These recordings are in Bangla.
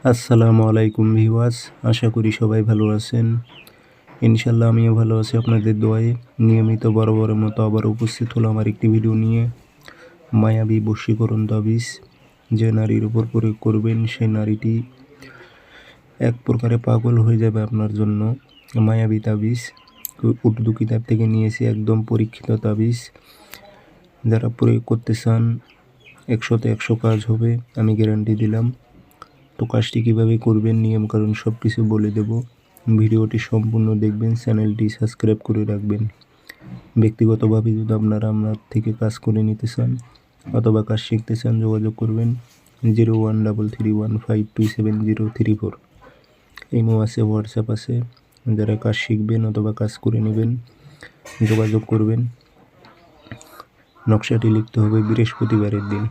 আসসালামু আলাইকুম ভিউয়ার্স, আশা করি সবাই ভালো আছেন। ইনশাল্লাহ আমিও ভালো আছি আপনাদের দোয়ায়। নিয়মিত বরাবরের মতো আবার উপস্থিত হলো আমার একটি ভিডিও নিয়ে। মায়াবী বশীকরণ তাবিজ যে নারীর উপর প্রয়োগ করবেন সেই নারীটি এক প্রকারে পাগল হয়ে যাবে আপনার জন্য। মায়াবী তাবিজ উর্দু কিতাব থেকে নিয়েছি, একদম পরীক্ষিত তাবিজ। যারা প্রয়োগ করতে চান 100তে 100 কাজ হবে, আমি গ্যারান্টি দিলাম। তো কাজটি কীভাবে করবেন, নিয়মকানুন সব কিছু বলে দেব। ভিডিওটি সম্পূর্ণ দেখবেন, চ্যানেলটি সাবস্ক্রাইব করে রাখবেন। ব্যক্তিগতভাবে যদি আপনারা আমার থেকে কাজ করে নিতে চান অথবা কাজ শিখতে চান, যোগাযোগ করবেন 013315270034। ইমো আছে, হোয়াটসঅ্যাপ আছে। যারা কাজ শিখবেন অথবা কাজ করে নেবেন যোগাযোগ করবেন। নকশাটি লিখতে হবে বৃহস্পতিবারের দিন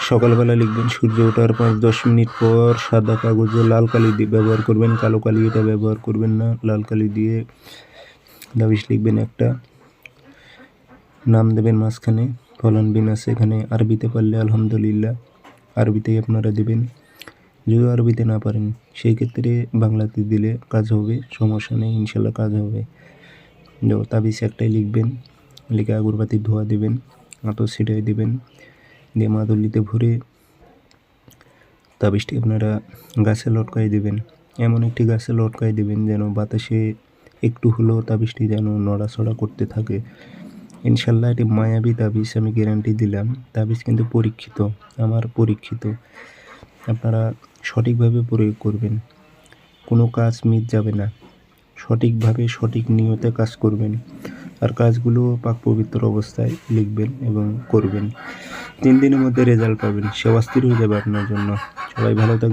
সকালবেলা লিখবেন। সূর্য ওঠার 5-10 মিনিট পর সাদা কাগজে লাল কালি দিয়ে ব্যবহার করবেন, কালো কালি এটা ব্যবহার করবেন না। লাল কালি দিয়ে তাবিজ লিখবেন। একটা নাম দেবেন মাঝখানে, ফলান বিন আছে এখানে। আরবিতে পারলে আলহামদুলিল্লাহ, আরবিতেই আপনারা দেবেন। যদি আরবিতে না পারেন সেই ক্ষেত্রে বাংলাতে দিলে কাজ হবে, সমস্যা নেই, ইনশাল্লাহ কাজ হবে। তাবিজ একটাই লিখবেন, লিখে আগরবাতির ধোয়া দেবেন, আতর ছিটাই দেবেন, দিয়ে মাদুলিতে ভরে তাবিজটি আপনারা গাছে লটকাই দেবেন। এমন একটি গাছে লটকাই দেবেন যেন বাতাসে একটু হলেও তাবিজটি যেন নড়াচড়া করতে থাকে। ইনশাল্লাহ এটি মায়াবী তাবিজ, আমি গ্যারান্টি দিলাম। তাবিজ কিন্তু পরীক্ষিত, আমার পরীক্ষিত। আপনারা সঠিকভাবে প্রয়োগ করবেন, কোনো কাজ মিস যাবে না। সঠিকভাবে সঠিক নিয়তে কাজ করবেন, আর কাজগুলো পাক পবিত্র অবস্থায় লিখবেন এবং করবেন। 3 দিনের মধ্যে রেজাল্ট পাবেন, সে অস্থির হয়ে যাবে আপনার জন্য। সবাই ভালো থাকবেন।